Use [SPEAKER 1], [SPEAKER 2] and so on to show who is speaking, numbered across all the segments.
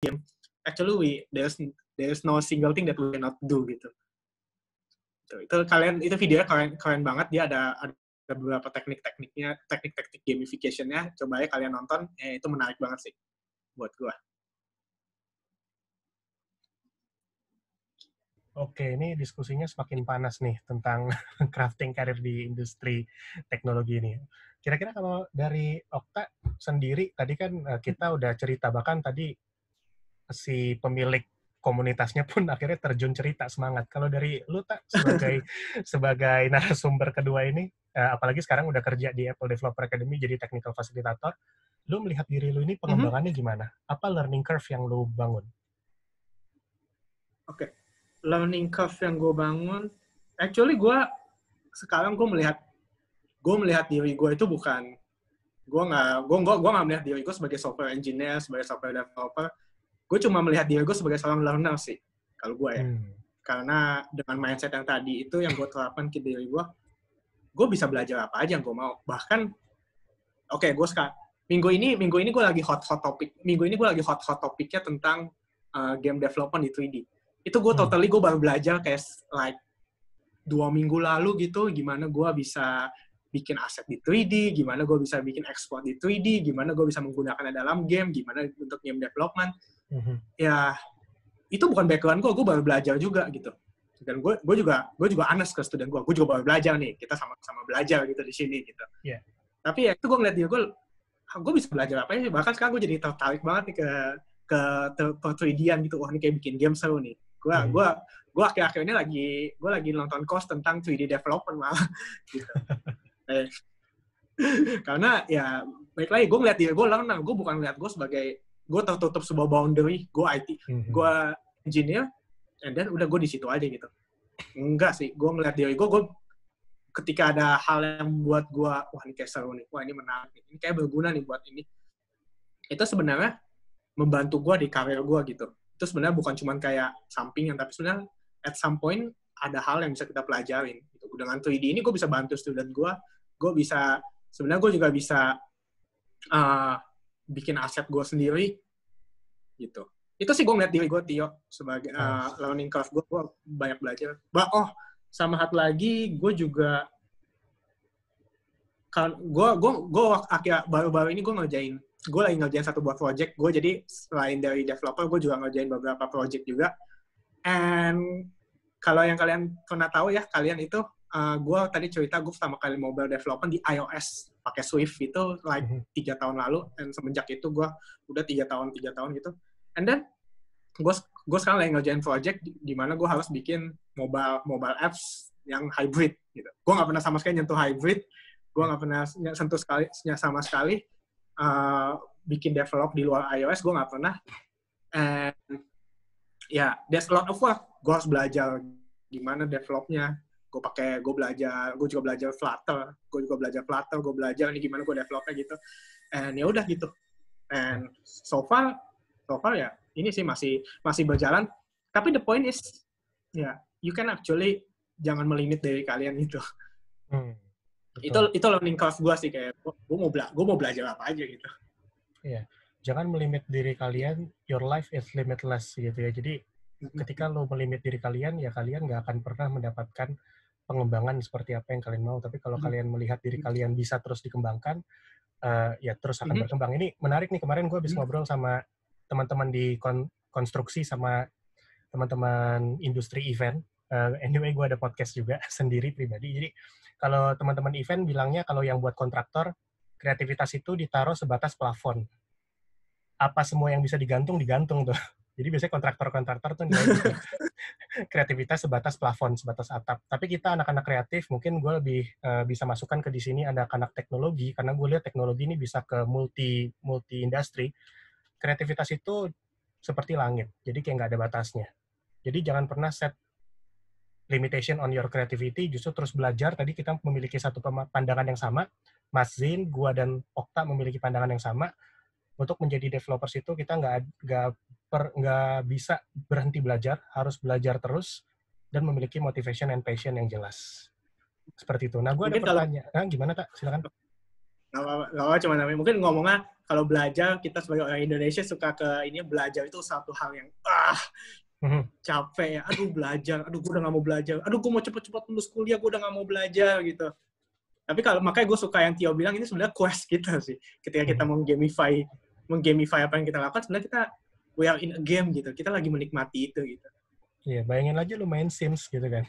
[SPEAKER 1] game, actually there's no single thing that we cannot do gitu. Itu kalian, itu videonya keren banget, dia ada beberapa teknik gamification-nya, coba aja kalian nonton, itu menarik banget sih buat gua.
[SPEAKER 2] Oke, ini diskusinya semakin panas nih tentang crafting karir di industri teknologi ini. Kira-kira kalau dari Okta sendiri, tadi kan kita udah cerita, bahkan tadi si pemilik komunitasnya pun akhirnya terjun cerita semangat. Kalau dari lu, Tak, sebagai narasumber kedua ini, apalagi sekarang udah kerja di Apple Developer Academy jadi technical facilitator, lu melihat diri lu ini pengembangannya gimana? Apa learning curve yang lu bangun?
[SPEAKER 1] Oke. Learning curve yang gue bangun, actually sekarang gue melihat diri gue itu bukan, gue nggak melihat diri gue sebagai software engineer, sebagai software developer. Gue cuma melihat diri gue sebagai seorang learner sih, kalau gue ya. Karena dengan mindset yang tadi itu yang gue terapkan ke diri gue bisa belajar apa aja yang gue mau. Bahkan, gue sekarang minggu ini gue lagi hot topiknya tentang game development di 3D. Itu gue baru belajar kayak like 2 minggu lalu gitu, gimana gue bisa bikin aset di 3D, gimana gue bisa bikin export di 3D, gimana gue bisa menggunakannya dalam game, gimana untuk game development. Ya, itu bukan background gue baru belajar juga gitu. Dan gue juga honest ke student gue juga baru belajar nih, kita sama-sama belajar gitu di sini gitu.
[SPEAKER 2] Yeah.
[SPEAKER 1] Tapi ya itu gue ngeliat dia, gue bisa belajar apa ya, bahkan sekarang gue jadi tertarik banget nih ke 3D-an gitu. Wah, ini kayak bikin game seru nih. Gue akhir-akhir ini lagi nonton course tentang 3D development malah gitu. Karena ya baik lagi gue ngeliat dia, gue learner, gue bukan ngeliat gue sebagai gue tertutup sebuah boundary, gue IT, gue engineer, and then udah gue di situ aja gitu. Enggak sih, gue ngeliat diri gue ketika ada hal yang buat gue, wah ini kayak seru nih, wah ini menarik nih, ini kayak berguna nih buat ini. Itu sebenarnya membantu gue di karir gue gitu. Itu sebenarnya bukan cuma kayak sampingan, tapi sebenarnya at some point ada hal yang bisa kita pelajarin. Gitu. Dengan 3D ini gue bisa bantu student gue bisa, sebenarnya gue juga bisa bikin aset gue sendiri gitu. Itu sih gue ngeliat diri gue, Tio, sebagai learning curve gue banyak belajar. Sama satu lagi, gue juga baru-baru ini gue lagi ngerjain satu buah project. Gue jadi selain dari developer, gue juga ngerjain beberapa project juga. And kalau yang kalian pernah tahu ya, kalian itu, gue tadi cerita gue pertama kali mobile development di iOS pakai Swift itu like 3 tahun lalu. Dan semenjak itu gue udah 3 tahun gitu. And then gue sekarang lagi ngerjain project di mana gue harus bikin mobile apps yang hybrid gitu. Gue nggak pernah sama sekali nyentuh hybrid, gue nggak pernah sama sekali bikin develop di luar iOS, gue nggak pernah. And there's a lot of work. Gue harus belajar gimana developnya. Gue juga belajar Flutter, gue belajar ini gimana gue developnya gitu. And ya udah gitu. And so far ya ini sih masih berjalan. Tapi the point is, you can actually jangan melimit dari kalian gitu. Itu learning curve gue sih, kayak gue mau belajar apa aja gitu.
[SPEAKER 2] Iya, jangan melimit diri kalian. Your life is limitless gitu ya. Jadi ketika lo melimit diri kalian, ya kalian nggak akan pernah mendapatkan pengembangan seperti apa yang kalian mau. Tapi kalau kalian melihat diri kalian bisa terus dikembangkan, ya terus akan berkembang. Ini menarik nih, kemarin gue habis ngobrol sama teman-teman di konstruksi sama teman-teman industri event. Anyway, gue ada podcast juga sendiri pribadi. Jadi kalau teman-teman event bilangnya kalau yang buat kontraktor, kreativitas itu ditaruh sebatas plafon. Apa semua yang bisa digantung tuh. Jadi biasanya kontraktor tuh nilai gitu. Kreativitas sebatas plafon, sebatas atap. Tapi kita anak-anak kreatif, mungkin gue lebih bisa masukkan ke di sini anak-anak teknologi, karena gue lihat teknologi ini bisa ke multi industri. Kreativitas itu seperti langit, jadi kayak nggak ada batasnya. Jadi jangan pernah set limitation on your creativity, justru terus belajar. Tadi kita memiliki satu pandangan yang sama, Mas Zain, gua dan Okta memiliki pandangan yang sama. Untuk menjadi developers itu kita nggak bisa berhenti belajar, harus belajar terus dan memiliki motivation and passion yang jelas. Seperti itu. Nah, gue ada pertanyaan. Gimana, Tak? Silakan.
[SPEAKER 1] Nggak apa-apa, cuma namanya. Mungkin ngomongnya kalau belajar, kita sebagai orang Indonesia suka ke ini, belajar itu satu hal yang capek ya. Aduh belajar, aduh gue udah gak mau belajar, aduh gue mau cepet-cepet lulus kuliah, gue udah gak mau belajar gitu. Tapi makanya gue suka yang Tio bilang, ini sebenarnya quest kita sih. Ketika kita menggamify apa yang kita lakukan, sebenarnya kita we are in a game gitu. Kita lagi menikmati itu gitu.
[SPEAKER 2] Iya, bayangin aja lu main Sims gitu kan.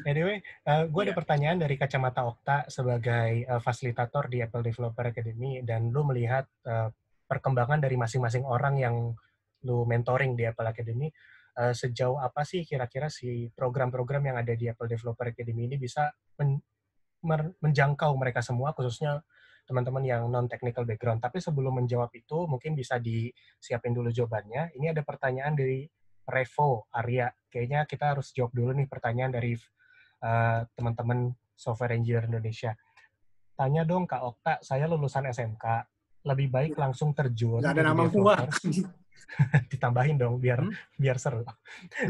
[SPEAKER 2] Anyway, gue ada pertanyaan dari kacamata Okta sebagai fasilitator di Apple Developer Academy, dan lu melihat perkembangan dari masing-masing orang yang lu mentoring di Apple Academy. Sejauh apa sih kira-kira si program-program yang ada di Apple Developer Academy ini bisa menjangkau mereka semua, khususnya teman-teman yang non-technical background. Tapi sebelum menjawab itu, mungkin bisa disiapin dulu jawabannya. Ini ada pertanyaan dari Revo Arya. Kayaknya kita harus jawab dulu nih pertanyaan dari teman-teman Software Engineer Indonesia. Tanya dong Kak Okta, saya lulusan SMK. Lebih baik langsung terjun
[SPEAKER 1] Nggak ada
[SPEAKER 2] jadi
[SPEAKER 1] nama
[SPEAKER 2] developer. Ditambahin dong biar seru.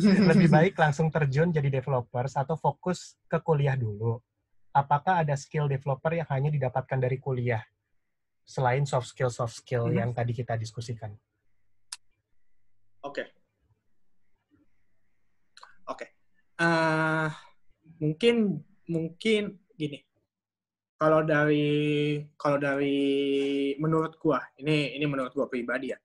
[SPEAKER 2] Lebih baik langsung terjun jadi developer atau fokus ke kuliah dulu. Apakah ada skill developer yang hanya didapatkan dari kuliah selain soft skill yang tadi kita diskusikan?
[SPEAKER 1] Oke. Mungkin gini. Kalau dari menurut gua, ini menurut gua pribadi ya.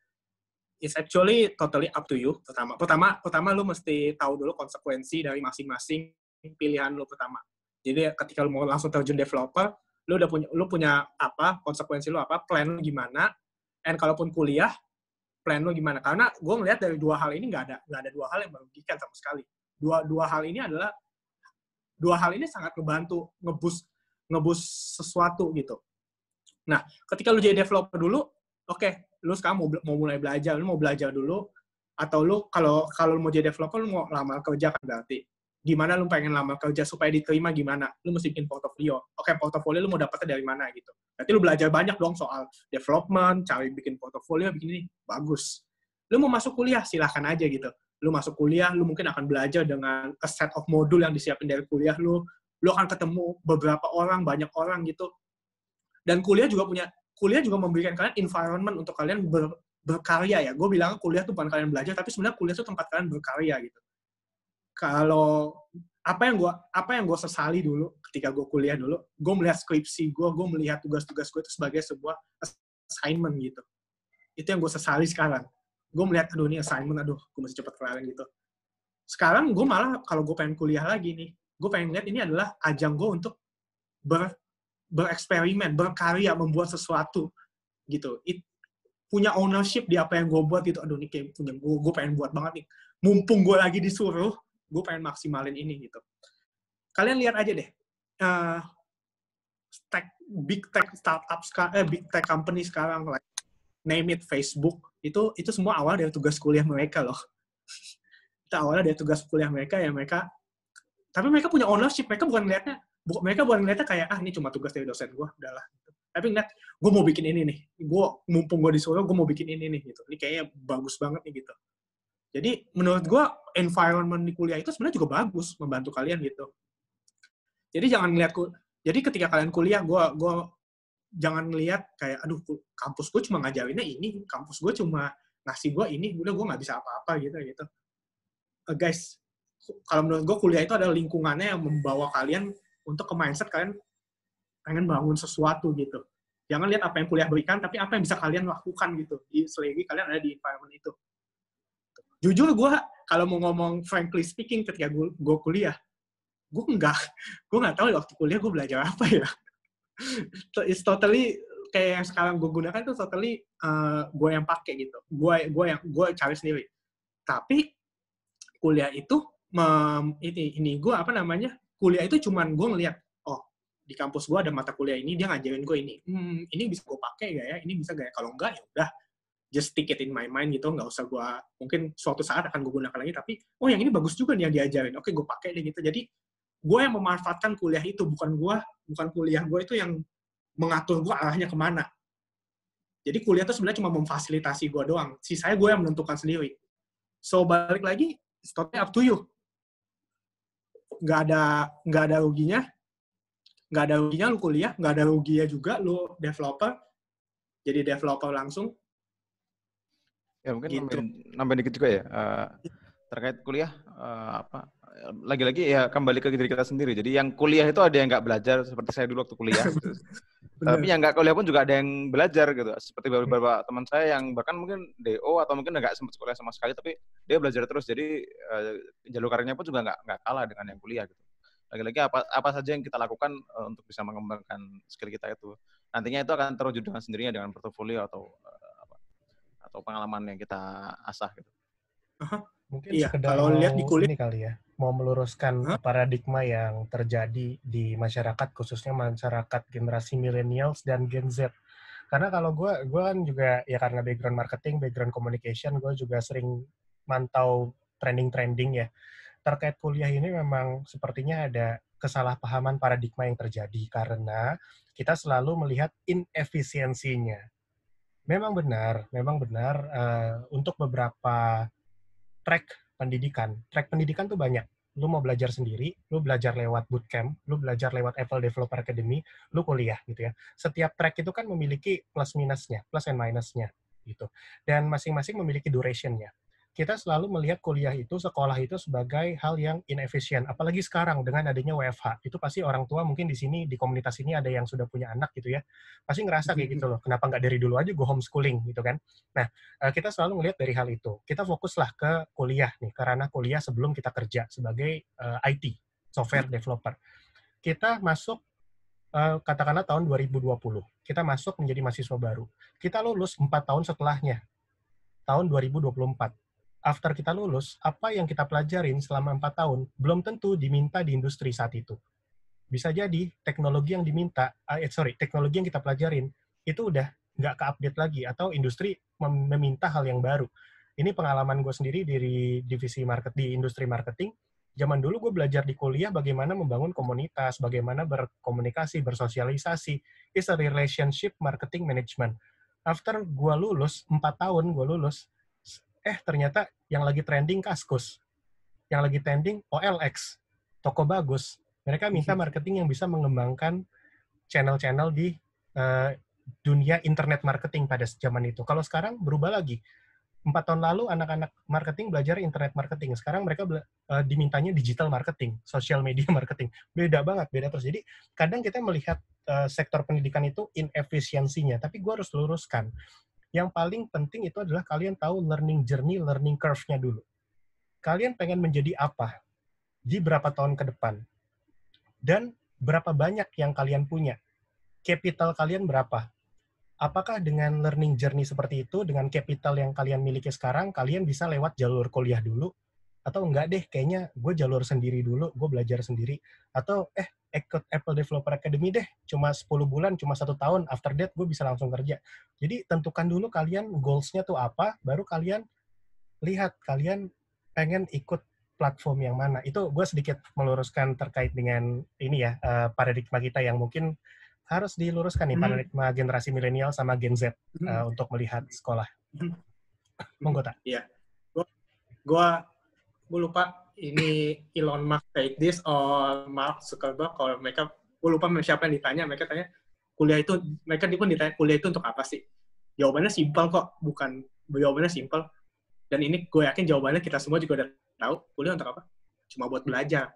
[SPEAKER 1] It's actually totally up to you. Pertama lu mesti tahu dulu konsekuensi dari masing-masing pilihan lu pertama. Jadi ketika lu mau langsung terjun developer, lu punya apa, konsekuensi lu apa, plan lu gimana, and kalaupun kuliah, plan lu gimana. Karena gue ngeliat dari dua hal ini nggak ada dua hal yang merugikan sama sekali. Dua hal ini sangat ngebantu ngeboost sesuatu gitu. Nah, ketika lu jadi developer dulu, oke, lu sekarang mau mulai belajar, lu mau belajar dulu, atau lu kalau lu mau jadi developer, lu mau lamar kerja kan berarti. Gimana lu pengen lamar kerja supaya diterima gimana? Lu mesti bikin portofolio. Oke, portofolio lu mau dapetnya dari mana gitu. Berarti lu belajar banyak dong soal development, cari bikin portofolio, bikin ini. Bagus. Lu mau masuk kuliah, silahkan aja gitu. Lu masuk kuliah, lu mungkin akan belajar dengan a set of modul yang disiapin dari kuliah lu. Lu akan ketemu beberapa orang, banyak orang gitu. Dan kuliah juga memberikan kalian environment untuk kalian berkarya ya. Gue bilang kuliah tuh bukan kalian belajar, tapi sebenarnya kuliah tuh tempat kalian berkarya gitu. Kalau apa yang gue sesali dulu ketika gue kuliah dulu, gue melihat skripsi gue melihat tugas-tugas gue itu sebagai sebuah assignment gitu. Itu yang gue sesali sekarang. Gue melihat, aduh ini assignment, gue mesti cepet kelarin gitu. Sekarang gue malah kalau gue pengen kuliah lagi nih, gue pengen lihat ini adalah ajang gue untuk bereksperimen, berkarya, membuat sesuatu gitu. Punya ownership di apa yang gue buat gitu. Aduh ini kayak punya gue pengen buat banget nih. Mumpung gue lagi disuruh, gue pengen maksimalin ini gitu. Kalian lihat aja deh, big tech startup big tech company sekarang, like name it Facebook, itu semua awal dari tugas kuliah mereka loh. Itu awalnya dari tugas kuliah mereka ya tapi mereka punya ownership, mereka bukan ngeliatnya kayak ini cuma tugas dari dosen gue, udahlah. Tapi ngeliat, gue mau bikin ini nih, mumpung gue disuruh, gue mau bikin ini nih gitu. Ini kayaknya bagus banget nih gitu. Jadi menurut gue environment di kuliah itu sebenarnya juga bagus, membantu kalian gitu. Jadi jangan ngeliat, jadi ketika kalian kuliah, gue jangan ngeliat kayak, aduh kampus gue cuma ngajarinnya ini, kampus gue cuma ngasih gue ini, udah gue nggak bisa apa-apa gitu. Guys, kalau menurut gue kuliah itu adalah lingkungannya yang membawa kalian untuk ke mindset kalian pengen bangun sesuatu gitu. Jangan lihat apa yang kuliah berikan, tapi apa yang bisa kalian lakukan gitu. Selagi kalian ada di environment itu. Jujur gue, kalau mau ngomong frankly speaking, ketika gue kuliah, gue nggak tahu waktu kuliah gue belajar apa ya. It's totally kayak yang sekarang gue gunakan itu totally gue yang pakai gitu. Gue cari sendiri. Tapi kuliah itu kuliah itu cuman gue ngeliat, di kampus gue ada mata kuliah ini, dia ngajarin gue ini. Ini bisa gue pakai gak ya? Ini bisa gak ya? Kalau enggak, ya udah. Just stick it in my mind gitu. Nggak usah gue, mungkin suatu saat akan gue gunakan lagi, tapi, yang ini bagus juga nih yang diajarin. Oke, gue pakai deh gitu. Jadi, gue yang memanfaatkan kuliah itu. Bukan kuliah gue itu yang mengatur gue arahnya kemana. Jadi, kuliah itu sebenarnya cuma memfasilitasi gue doang. Sisanya gue yang menentukan sendiri. So, balik lagi, it's totally up to you. Nggak ada ruginya. nggak ada ruginya lu kuliah, nggak ada ruginya juga lu developer, jadi developer langsung.
[SPEAKER 3] Ya mungkin
[SPEAKER 1] Gitu.
[SPEAKER 3] nambahin dikit juga ya, terkait kuliah, lagi-lagi ya kembali ke diri kita sendiri. Jadi yang kuliah itu ada yang nggak belajar, seperti saya dulu waktu kuliah. Gitu. Tapi yang nggak kuliah pun juga ada yang belajar gitu. Seperti beberapa teman saya yang bahkan mungkin DO atau mungkin nggak sempat kuliah sama sekali, tapi dia belajar terus. Jadi jalur karirnya pun juga nggak kalah dengan yang kuliah gitu. Lagi-lagi apa saja yang kita lakukan untuk bisa mengembangkan skill kita itu. Nantinya itu akan terwujud dengan sendirinya dengan portofolio atau pengalaman yang kita asah gitu.
[SPEAKER 2] Mungkin
[SPEAKER 1] Iya,
[SPEAKER 2] sekedar
[SPEAKER 1] kalau
[SPEAKER 2] mau
[SPEAKER 1] lihat di kulit
[SPEAKER 2] ini kali ya, mau meluruskan paradigma yang terjadi di masyarakat, khususnya masyarakat generasi millennials dan Gen Z. Karena kalau gue kan juga ya karena background marketing, background communication, gue juga sering mantau trending-trending ya. Terkait kuliah ini memang sepertinya ada kesalahpahaman paradigma yang terjadi karena kita selalu melihat inefisiensinya. Memang benar untuk beberapa track pendidikan tuh banyak. Lu mau belajar sendiri, lu belajar lewat bootcamp, lu belajar lewat Apple Developer Academy, lu kuliah gitu ya. Setiap track itu kan memiliki plus minusnya, plus and minusnya gitu. Dan masing-masing memiliki duration-nya. Kita selalu melihat kuliah itu, sekolah itu sebagai hal yang inefisien. Apalagi sekarang dengan adanya WFH. Itu pasti orang tua mungkin di sini, di komunitas ini ada yang sudah punya anak gitu ya. Pasti ngerasa kayak gitu loh. Kenapa nggak dari dulu aja gue homeschooling gitu kan. Nah, kita selalu melihat dari hal itu. Kita fokuslah ke kuliah nih, karena kuliah sebelum kita kerja sebagai IT, software developer. Kita masuk, katakanlah tahun 2020. Kita masuk menjadi mahasiswa baru. Kita lulus 4 tahun setelahnya, tahun 2024. After kita lulus, apa yang kita pelajarin selama 4 tahun belum tentu diminta di industri saat itu. Bisa jadi teknologi yang teknologi yang kita pelajarin itu udah nggak ke-update lagi, atau industri meminta hal yang baru. Ini pengalaman gue sendiri di divisi di industri marketing. Zaman dulu gue belajar di kuliah bagaimana membangun komunitas, bagaimana berkomunikasi, bersosialisasi. It's a relationship marketing management. After gue lulus, 4 tahun gue lulus, ternyata yang lagi trending Kaskus, yang lagi trending OLX, toko bagus. Mereka minta marketing yang bisa mengembangkan channel-channel di dunia internet marketing pada zaman itu. Kalau sekarang berubah lagi. 4 tahun lalu anak-anak marketing belajar internet marketing. Sekarang mereka dimintanya digital marketing, social media marketing. Beda banget, beda terus. Jadi kadang kita melihat sektor pendidikan itu inefisiensinya. Tapi gue harus luruskan. Yang paling penting itu adalah kalian tahu learning journey, learning curve-nya dulu. Kalian pengen menjadi apa di berapa tahun ke depan? Dan berapa banyak yang kalian punya? Capital kalian berapa? Apakah dengan learning journey seperti itu, dengan capital yang kalian miliki sekarang, kalian bisa lewat jalur kuliah dulu? Atau enggak deh, kayaknya gue jalur sendiri dulu, gue belajar sendiri. Atau ikut Apple Developer Academy deh, cuma 10 bulan, cuma 1 tahun, after that gue bisa langsung kerja. Jadi tentukan dulu kalian goals-nya tuh apa, baru kalian lihat kalian pengen ikut platform yang mana. Itu gue sedikit meluruskan terkait dengan ini ya, paradigma kita yang mungkin harus diluruskan nih, paradigma generasi milenial sama Gen Z untuk melihat sekolah. Monggo tak?
[SPEAKER 1] Iya. Gue lupa ini Elon Musk take this or Mark Zuckerberg, kalau mereka, gue lupa siapa yang ditanya, mereka tanya mereka pun ditanya kuliah itu untuk apa sih? Jawabannya simpel kok, jawabannya simpel. Dan ini gue yakin jawabannya kita semua juga udah tahu, kuliah untuk apa? Cuma buat belajar.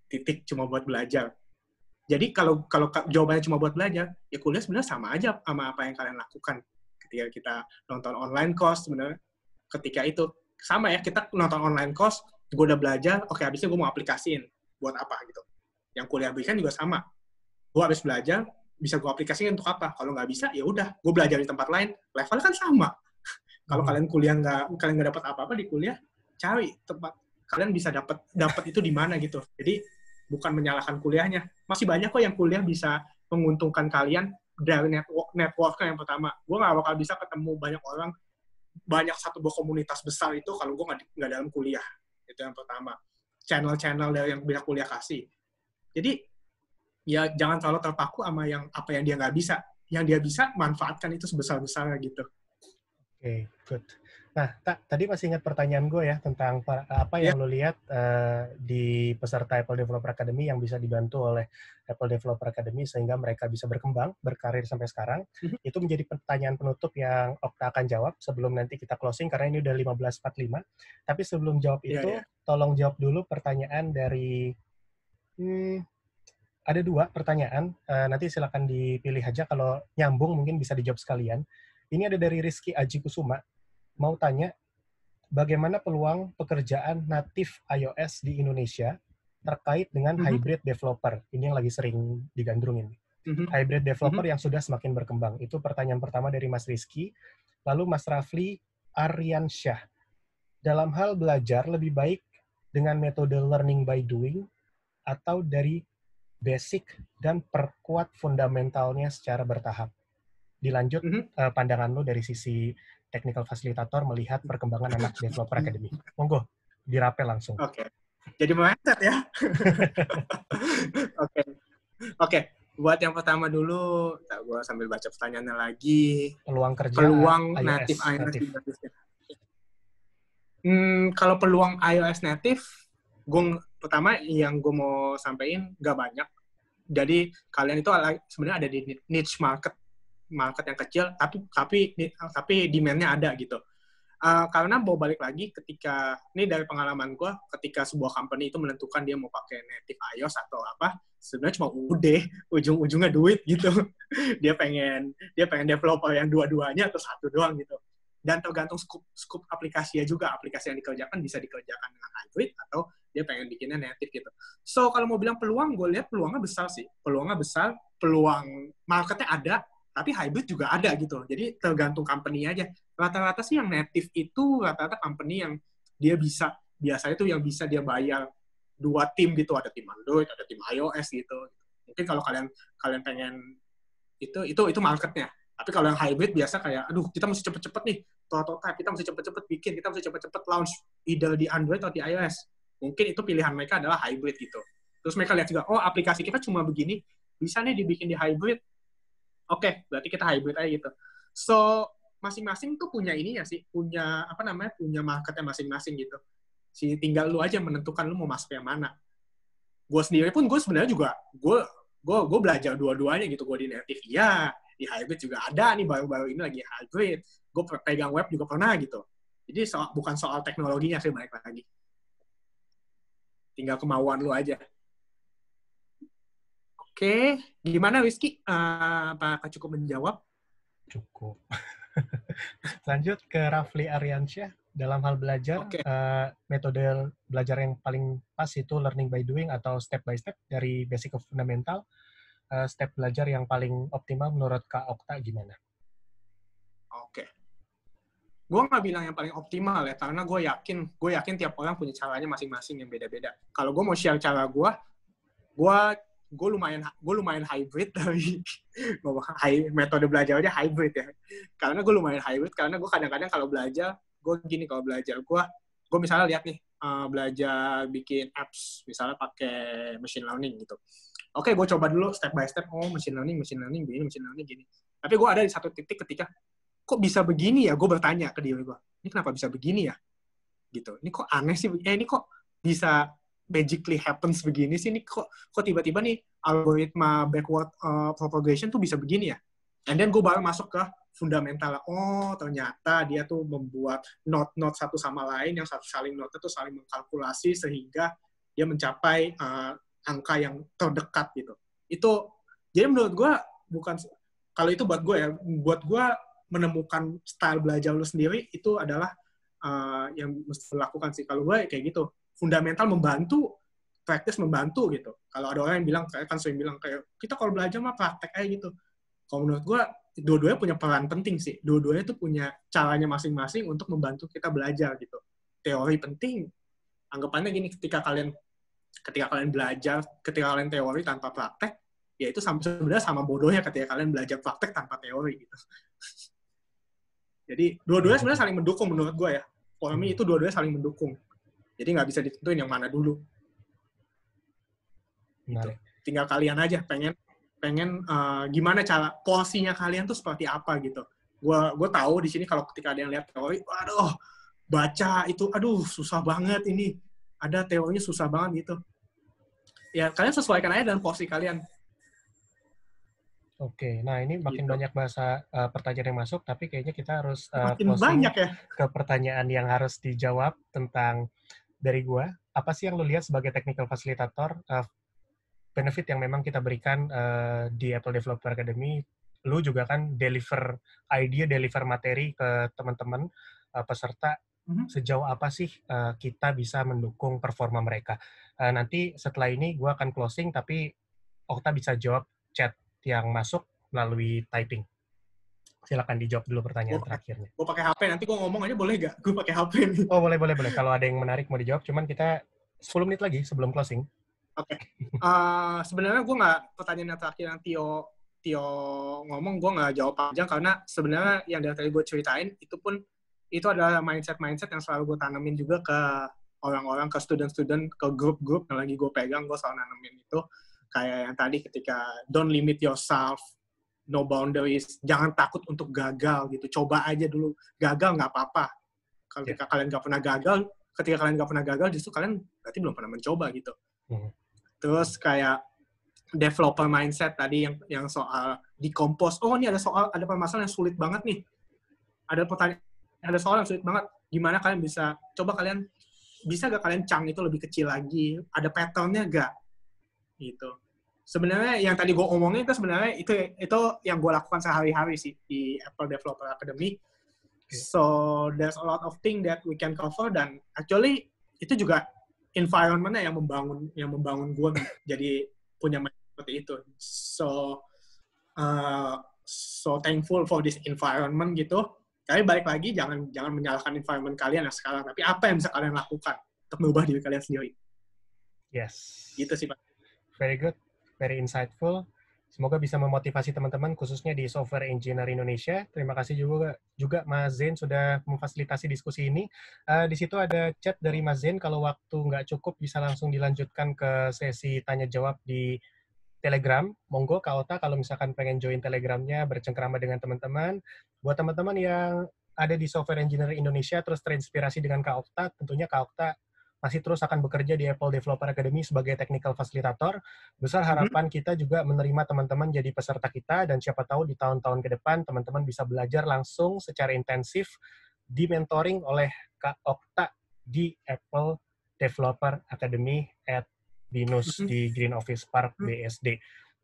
[SPEAKER 1] Titik, cuma buat belajar. Jadi kalau jawabannya cuma buat belajar, ya kuliah sebenarnya sama aja sama apa yang kalian lakukan. Ketika kita nonton online course, sebenarnya ketika itu sama ya, kita nonton online course, gue udah belajar, oke, habisnya gue mau aplikasiin buat apa gitu. Yang kuliah berikan juga sama. Gue habis belajar, bisa gue aplikasiin untuk apa? Kalau nggak bisa, ya udah, gue belajar di tempat lain, levelnya kan sama. Kalau kalian kuliah kalian nggak dapat apa-apa di kuliah, cari tempat kalian bisa dapat itu di mana gitu. Jadi bukan menyalahkan kuliahnya. Masih banyak kok yang kuliah bisa menguntungkan kalian dari networknya yang pertama. Gue nggak bakal bisa ketemu banyak orang, banyak satu buah komunitas besar itu kalau gue nggak dalam kuliah. Itu yang pertama. Channel-channel dari yang bisa kuliah kasih. Jadi ya jangan terlalu terpaku sama apa yang dia nggak bisa. Yang dia bisa manfaatkan itu sebesar-besarnya gitu.
[SPEAKER 2] Oke, good. Nah, tadi masih ingat pertanyaan gue ya tentang apa yang lo lihat di peserta Apple Developer Academy yang bisa dibantu oleh Apple Developer Academy sehingga mereka bisa berkembang, berkarir sampai sekarang. Itu menjadi pertanyaan penutup yang Okta akan jawab sebelum nanti kita closing karena ini udah 15.45. Tapi sebelum jawab itu, tolong jawab dulu pertanyaan dari ada 2 pertanyaan. Nanti silakan dipilih aja kalau nyambung mungkin bisa dijawab sekalian. Ini ada dari Rizky Aji Kusuma. Mau tanya, bagaimana peluang pekerjaan natif iOS di Indonesia terkait dengan hybrid developer? Ini yang lagi sering digandrungin. Hybrid developer yang sudah semakin berkembang. Itu pertanyaan pertama dari Mas Rizky. Lalu Mas Rafli Aryansyah. Dalam hal belajar, lebih baik dengan metode learning by doing atau dari basic dan perkuat fundamentalnya secara bertahap? Dilanjut pandangan lo dari sisi technical facilitator melihat perkembangan anak developer academy. Monggo, dirapel langsung.
[SPEAKER 1] Oke. Jadi mindset ya. Oke. Buat yang pertama dulu, gue sambil baca pertanyaannya lagi.
[SPEAKER 2] Peluang kerja
[SPEAKER 1] peluang native iOS di Indonesia. Kalau peluang iOS native, pertama yang gue mau sampaikan nggak banyak. Jadi kalian itu sebenarnya ada di niche market yang kecil, tapi demand-nya ada gitu. Karena mau balik lagi ini dari pengalaman gue, ketika sebuah company itu menentukan dia mau pakai native iOS atau apa, sebenarnya cuma ujung-ujungnya duit gitu. dia pengen developer yang dua-duanya atau satu doang gitu. Dan tergantung scope aplikasinya juga, aplikasi yang dikerjakan bisa dikerjakan dengan hybrid atau dia pengen bikinnya native gitu. So kalau mau bilang peluang, gue lihat peluangnya besar sih. Peluang marketnya ada, tapi hybrid juga ada gitu. Jadi tergantung company aja. Rata-rata sih yang native itu rata-rata company yang dia biasanya tuh yang bisa dia bayar 2 tim gitu, ada tim Android, ada tim iOS gitu. Mungkin kalau kalian pengen itu marketnya. Tapi kalau yang hybrid biasa kayak, aduh kita mesti cepet-cepet nih, prototype, kita mesti cepet-cepet bikin, kita mesti cepet-cepet launch either di Android atau di iOS. Mungkin itu pilihan mereka adalah hybrid gitu. Terus mereka lihat juga, oh aplikasi kita cuma begini, bisa nih dibikin di hybrid. Oke, berarti kita hybrid aja gitu. So, masing-masing tuh punya punya marketnya masing-masing gitu. Tinggal lu aja menentukan lu mau masuk yang mana. Gue sendiri pun gue sebenarnya juga gue belajar dua-duanya gitu. Gue di native iya, di hybrid juga ada nih baru-baru ini lagi hybrid. Gue pegang web juga pernah gitu. Jadi bukan soal teknologinya sih, balik lagi. Tinggal kemauan lu aja. Oke, gimana Rizky? Apakah cukup menjawab?
[SPEAKER 2] Cukup. Lanjut ke Rafli Aryansyah. Dalam hal belajar, metode belajar yang paling pas itu learning by doing atau step by step dari basic ke fundamental. Step belajar yang paling optimal menurut Kak Okta gimana? Oke.
[SPEAKER 1] Gue nggak bilang yang paling optimal ya, karena gue yakin tiap orang punya caranya masing-masing yang beda-beda. Kalau gue mau share cara gue lumayan hybrid, tapi metode belajarnya hybrid ya. Karena gue lumayan hybrid, karena gue kadang-kadang kalau belajar gue misalnya lihat nih, belajar bikin apps, misalnya pakai machine learning gitu. Oke, gue coba dulu step by step, machine learning gini. Tapi gue ada di satu titik ketika, kok bisa begini ya? Gue bertanya ke diri gue, ini kenapa bisa begini ya? Gitu. Ini kok aneh sih, ini kok bisa magically happens begini sih, ini kok tiba-tiba nih algoritma backward propagation tuh bisa begini ya. And then gue baru masuk ke fundamental. Oh, ternyata dia tuh membuat node satu sama lain, yang satu node itu saling mengkalkulasi sehingga dia mencapai angka yang terdekat gitu. Itu jadi menurut gue kalau itu buat gue menemukan style belajar lu sendiri itu adalah yang mesti dilakukan sih. Kalau gue kayak gitu. Fundamental membantu, practice membantu gitu. Kalau ada orang yang bilang, kan sering bilang kayak, kita kalau belajar mah praktek aja gitu. Kalau menurut gue, dua-duanya punya peran penting sih. Dua-duanya tuh punya caranya masing-masing untuk membantu kita belajar gitu. Teori penting. Anggapannya gini, ketika kalian belajar, ketika kalian teori tanpa praktek, ya itu sebenarnya sama bodohnya ketika kalian belajar praktek tanpa teori gitu. Jadi, dua-duanya sebenarnya saling mendukung menurut gue ya. For me itu dua-duanya saling mendukung. Jadi nggak bisa ditentuin yang mana dulu. Gitu. Tinggal kalian aja pengen gimana cara porsinya kalian tuh seperti apa gitu. gue tahu di sini kalau ketika ada yang lihat teori, aduh, baca itu, aduh, susah banget ini. Ada teorinya susah banget gitu. Ya, kalian sesuaikan aja dengan porsi kalian.
[SPEAKER 2] Oke, nah ini makin
[SPEAKER 1] Gitu.
[SPEAKER 2] banyak pertanyaan yang masuk, tapi kayaknya kita harus
[SPEAKER 1] Makin
[SPEAKER 2] closing
[SPEAKER 1] banyak ya.
[SPEAKER 2] ke pertanyaan yang harus dijawab tentang dari gua. Apa sih yang lu lihat sebagai technical facilitator, benefit yang memang kita berikan di Apple Developer Academy? Lu juga kan deliver idea, deliver materi ke teman-teman peserta. Sejauh apa sih kita bisa mendukung performa mereka? Nanti setelah ini gua akan closing, tapi Okta bisa jawab chat yang masuk melalui typing. Silakan dijawab dulu pertanyaan terakhirnya.
[SPEAKER 1] Gue pakai HP, nanti gue ngomong aja boleh gak? Gue pakai HP nih.
[SPEAKER 2] Oh, boleh. Kalau ada yang menarik mau dijawab, cuman kita 10 menit lagi sebelum closing.
[SPEAKER 1] Oke. Sebenarnya gue nggak, pertanyaan yang terakhir yang Tio ngomong, gue nggak jawab panjang, karena sebenarnya yang dari tadi gue ceritain, itu adalah mindset yang selalu gue tanemin juga ke orang-orang, ke student-student, ke grup-grup yang lagi gue pegang, gue selalu nanemin itu. Kayak yang tadi ketika don't limit yourself, no boundaries, jangan takut untuk gagal gitu, coba aja dulu, gagal nggak apa-apa. Ketika kalian nggak pernah gagal, justru kalian berarti belum pernah mencoba gitu. Terus kayak developer mindset tadi yang soal decompose, oh ini ada permasalahan yang sulit banget nih, ada soal yang sulit banget, gimana kalian bisa gak kalian chunk itu lebih kecil lagi, ada patternnya gak gitu. Sebenarnya yang tadi gue omongin itu sebenarnya itu yang gue lakukan sehari-hari sih di Apple Developer Academy. So there's a lot of things that we can cover, dan actually itu juga environment-nya yang membangun gue jadi punya mindset seperti itu. So thankful for this environment gitu. Tapi balik lagi jangan menyalahkan environment kalian yang sekarang, tapi apa yang bisa kalian lakukan untuk mengubah diri kalian sendiri.
[SPEAKER 2] Yes.
[SPEAKER 1] Gitu sih, Pak.
[SPEAKER 2] Very good, very insightful. Semoga bisa memotivasi teman-teman, khususnya di Software Engineer Indonesia. Terima kasih juga Mas Zain sudah memfasilitasi diskusi ini. Di situ ada chat dari Mas Zain, kalau waktu nggak cukup bisa langsung dilanjutkan ke sesi tanya-jawab di Telegram. Monggo Kak Okta kalau misalkan pengen join Telegramnya, bercengkrama dengan teman-teman. Buat teman-teman yang ada di Software Engineer Indonesia terus terinspirasi dengan Kak Okta, tentunya Kak Okta masih terus akan bekerja di Apple Developer Academy sebagai technical facilitator. Besar harapan kita juga menerima teman-teman jadi peserta kita, dan siapa tahu di tahun-tahun ke depan teman-teman bisa belajar langsung secara intensif di mentoring oleh Kak Okta di Apple Developer Academy at Binus di Green Office Park BSD.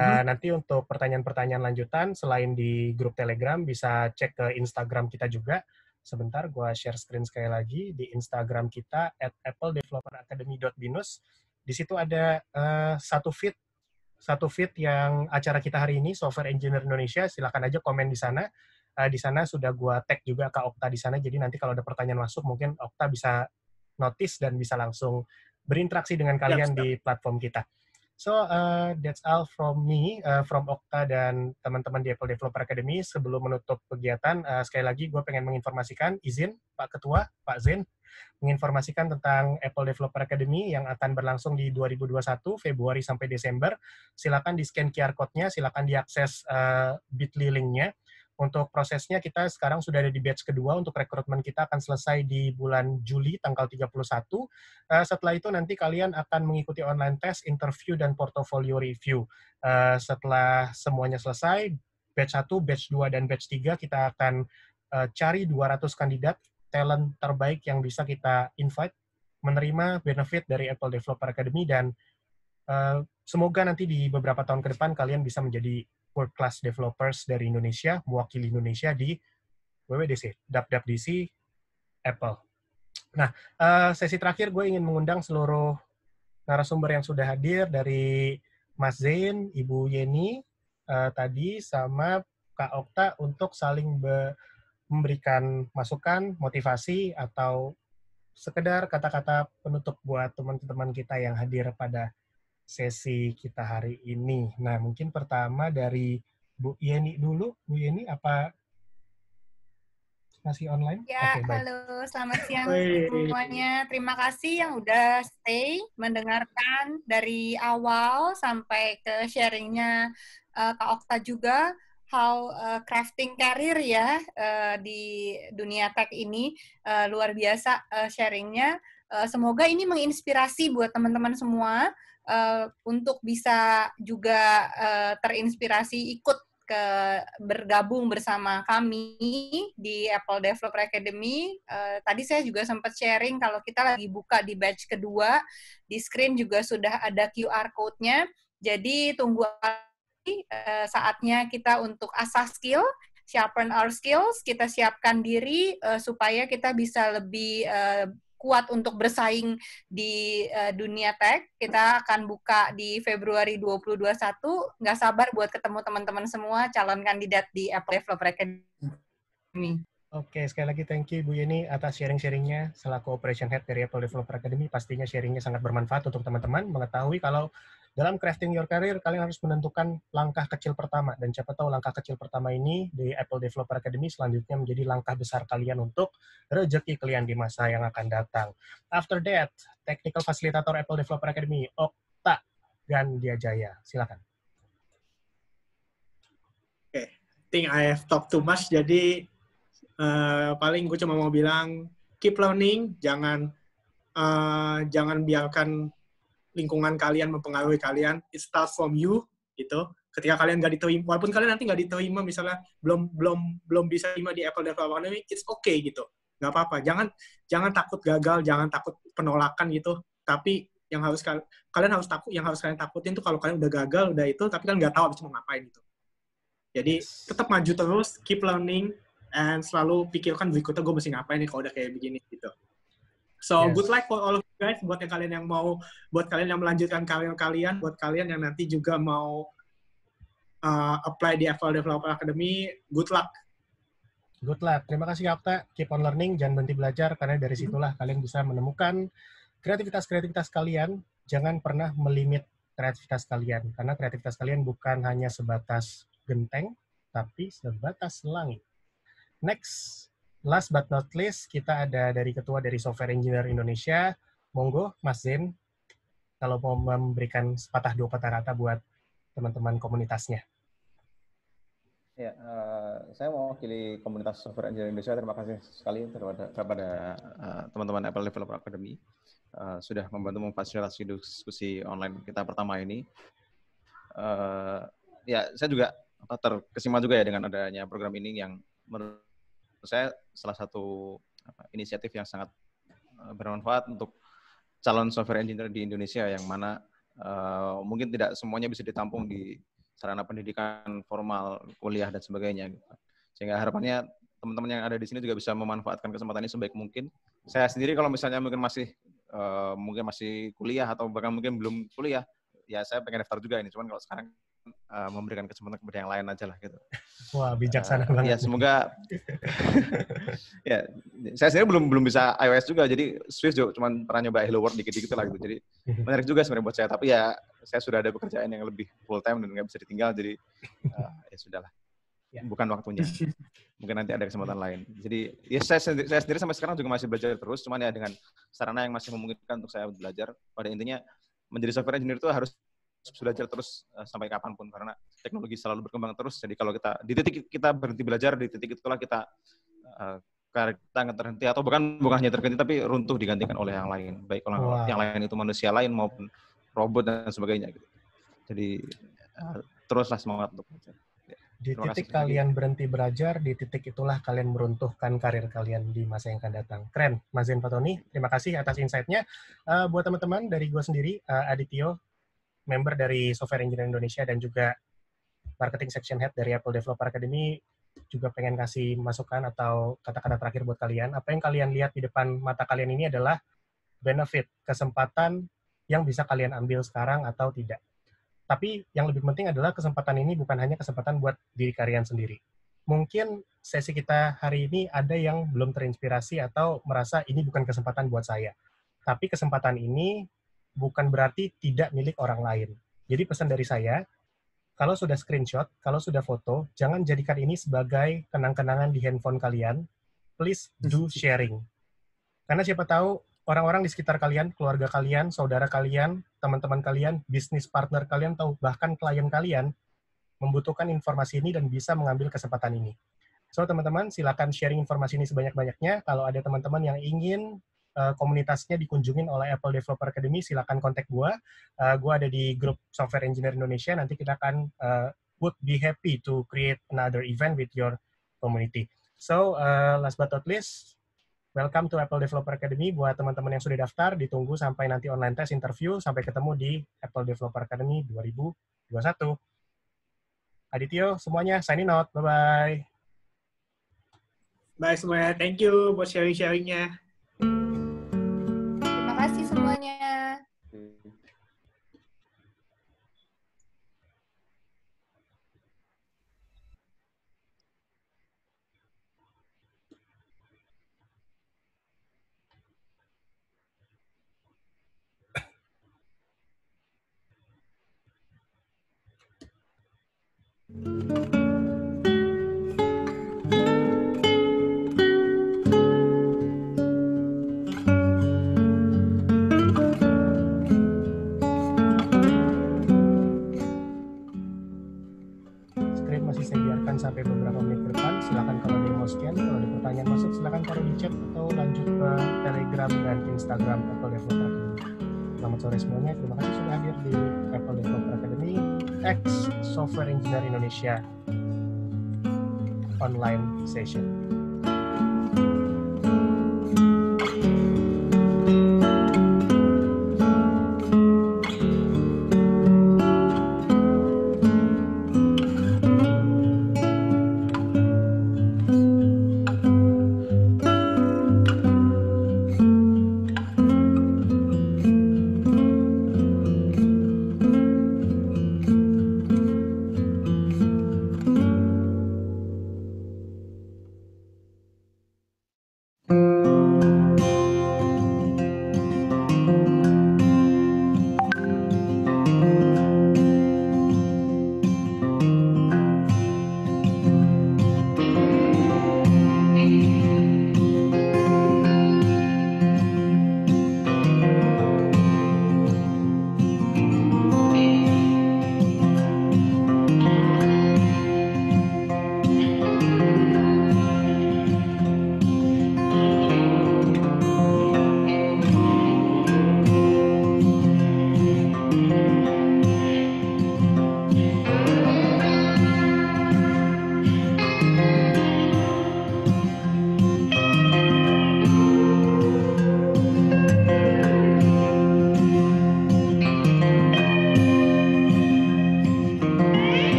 [SPEAKER 2] Nanti untuk pertanyaan-pertanyaan lanjutan selain di grup Telegram bisa cek ke Instagram kita juga. Sebentar, gue share screen sekali lagi di Instagram kita @appledeveloperacademy.binus. Di situ ada satu feed yang acara kita hari ini, Software Engineer Indonesia. Silakan aja komen di sana. Di sana sudah gue tag juga Kak Okta di sana. Jadi nanti kalau ada pertanyaan masuk, mungkin Okta bisa notice dan bisa langsung berinteraksi dengan kalian di platform kita. So, that's all from me, from Okta dan teman-teman di Apple Developer Academy. Sebelum menutup kegiatan, sekali lagi gue pengen menginformasikan, izin Pak Ketua, Pak Zain, menginformasikan tentang Apple Developer Academy yang akan berlangsung di 2021, Februari sampai Desember. Silakan di-scan QR code-nya, silakan diakses bit.ly link-nya. Untuk prosesnya kita sekarang sudah ada di batch kedua, untuk rekrutmen kita akan selesai di bulan Juli tanggal 31. Setelah itu nanti kalian akan mengikuti online test, interview, dan portfolio review. Setelah semuanya selesai, batch 1, batch 2, dan batch 3 kita akan cari 200 kandidat talent terbaik yang bisa kita invite menerima benefit dari Apple Developer Academy, dan semoga nanti di beberapa tahun ke depan kalian bisa menjadi world class developers dari Indonesia, mewakili Indonesia di WWDC, WWDC Apple. Nah, sesi terakhir gue ingin mengundang seluruh narasumber yang sudah hadir, dari Mas Zain, Ibu Yeni tadi, sama Kak Okta, untuk saling memberikan masukan, motivasi, atau sekedar kata-kata penutup buat teman-teman kita yang hadir pada sesi kita hari ini. Nah, mungkin pertama dari Bu Yeni dulu. Bu Yeni, apa masih online?
[SPEAKER 4] Ya,
[SPEAKER 2] Oke,
[SPEAKER 4] halo, selamat siang semuanya. Terima kasih yang udah stay mendengarkan dari awal sampai ke sharingnya Kak Okta juga. how crafting career ya di dunia tech ini. Luar biasa sharingnya. Semoga ini menginspirasi buat teman-teman semua untuk bisa juga terinspirasi ikut bergabung bersama kami di Apple Developer Academy. Tadi saya juga sempat sharing kalau kita lagi buka di batch kedua, di screen juga sudah ada QR code-nya. Jadi tunggu saatnya kita untuk asah skill, sharpen our skills, kita siapkan diri supaya kita bisa lebih kuat untuk bersaing di dunia tech. Kita akan buka di Februari 2021. Nggak sabar buat ketemu teman-teman semua calon kandidat di Apple Developer Academy.
[SPEAKER 2] Oke, sekali lagi thank you Bu Yeni atas sharing-sharingnya selaku Operation Head dari Apple Developer Academy. Pastinya sharingnya sangat bermanfaat untuk teman-teman mengetahui kalau dalam crafting your career, kalian harus menentukan langkah kecil pertama. Dan siapa tahu langkah kecil pertama ini di Apple Developer Academy selanjutnya menjadi langkah besar kalian untuk rezeki kalian di masa yang akan datang. After that, Technical Facilitator Apple Developer Academy, Okta Gandiajaya. Silakan.
[SPEAKER 1] Oke, think I have talked too much, jadi paling gue cuma mau bilang, keep learning, jangan biarkan lingkungan kalian mempengaruhi kalian. It starts from you, gitu. Ketika kalian nggak diterima, walaupun kalian nanti nggak diterima, misalnya belum bisa terima di Apple Developer Academy, it's okay gitu, nggak apa-apa. Jangan takut gagal, jangan takut penolakan gitu. Tapi yang harus kalian takutin tuh kalau kalian udah gagal, udah itu, tapi kan nggak tahu habis mau ngapain gitu. Jadi tetap maju terus, keep learning, and selalu pikirkan berikutnya gue mesti ngapain nih kalau udah kayak begini gitu. So, good luck for all of you guys, buat kalian yang melanjutkan karir kalian, buat kalian yang nanti juga mau apply di Apple Developer Academy, good luck.
[SPEAKER 2] Good luck. Terima kasih Okta. Keep on learning, jangan berhenti belajar, karena dari situlah kalian bisa menemukan kreativitas kalian. Jangan pernah melimit kreativitas kalian, karena kreativitas kalian bukan hanya sebatas genteng, tapi sebatas langit. Next. Last but not least, kita ada dari Ketua dari Software Engineer Indonesia. Monggo, Mas Zen, kalau mau memberikan sepatah dua kata buat teman-teman komunitasnya.
[SPEAKER 3] Ya, saya mewakili komunitas Software Engineer Indonesia. Terima kasih sekali kepada teman-teman Apple Developer Academy sudah membantu memfasilitasi diskusi online kita pertama ini. Ya, saya juga terkesima juga ya dengan adanya program ini yang menurut saya salah satu inisiatif yang sangat bermanfaat untuk calon software engineer di Indonesia, yang mana mungkin tidak semuanya bisa ditampung di sarana pendidikan formal, kuliah, dan sebagainya. Sehingga harapannya teman-teman yang ada di sini juga bisa memanfaatkan kesempatan ini sebaik mungkin. Saya sendiri kalau misalnya mungkin masih kuliah atau bahkan mungkin belum kuliah, ya saya pengen daftar juga ini. Cuman kalau sekarang memberikan kesempatan kepada yang lain aja lah gitu.
[SPEAKER 2] Wah, bijaksana banget.
[SPEAKER 3] Ya semoga. Ya, saya sendiri belum bisa iOS juga, jadi Swift juga cuma pernah nyoba Hello World dikit-dikit lah gitu. Jadi menarik juga sebenarnya buat saya, tapi ya saya sudah ada pekerjaan yang lebih full time dan nggak bisa ditinggal, jadi ya sudahlah. Bukan waktunya. Mungkin nanti ada kesempatan lain. Jadi ya saya sendiri sampai sekarang juga masih belajar terus, cuman ya dengan sarana yang masih memungkinkan untuk saya belajar. Pada intinya menjadi software engineer itu harus belajar terus sampai kapanpun, karena teknologi selalu berkembang terus. Jadi kalau kita di titik kita berhenti belajar, di titik itulah kita akan terhenti, atau bukan hanya terhenti tapi runtuh digantikan oleh yang lain, baik yang lain itu manusia lain maupun robot dan sebagainya gitu. Jadi teruslah semangat untuk belajar.
[SPEAKER 2] Di titik kalian berhenti belajar, di titik itulah kalian meruntuhkan karir kalian di masa yang akan datang. Keren, Mas Zen Fatoni. Terima kasih atas insight-nya. Buat teman-teman, dari gue sendiri, Adityo, member dari Software Engineer Indonesia dan juga Marketing Section Head dari Apple Developer Academy, juga pengen kasih masukan atau kata-kata terakhir buat kalian. Apa yang kalian lihat di depan mata kalian ini adalah benefit, kesempatan yang bisa kalian ambil sekarang atau tidak. Tapi yang lebih penting adalah kesempatan ini bukan hanya kesempatan buat diri kalian sendiri. Mungkin sesi kita hari ini ada yang belum terinspirasi atau merasa ini bukan kesempatan buat saya. Tapi kesempatan ini bukan berarti tidak milik orang lain. Jadi pesan dari saya, kalau sudah screenshot, kalau sudah foto, jangan jadikan ini sebagai kenang-kenangan di handphone kalian. Please do sharing. Karena siapa tahu orang-orang di sekitar kalian, keluarga kalian, saudara kalian, teman-teman kalian, bisnis partner kalian, atau bahkan klien kalian membutuhkan informasi ini dan bisa mengambil kesempatan ini. So, teman-teman, silakan sharing informasi ini sebanyak-banyaknya. Kalau ada teman-teman yang ingin komunitasnya dikunjungin oleh Apple Developer Academy, silakan kontak gue. Gue ada di grup Software Engineer Indonesia. Nanti kita akan would be happy to create another event with your community. So, last but not least, welcome to Apple Developer Academy. Buat teman-teman yang sudah daftar, ditunggu sampai nanti online test interview. Sampai ketemu di Apple Developer Academy 2021. Adityo, semuanya signing out. Bye-bye.
[SPEAKER 1] Bye semuanya. Thank you buat sharing-sharingnya.
[SPEAKER 4] Terima kasih semuanya.
[SPEAKER 2] Sampai beberapa menit ke depan, silakan kalau ada yang mau scan, kalau ada pertanyaan masuk, silakan taruh di chat atau lanjut ke Telegram dan Instagram Apple Developer Academy. Selamat sore semuanya, terima kasih sudah hadir di Apple Developer Academy X Software Engineer Indonesia online session.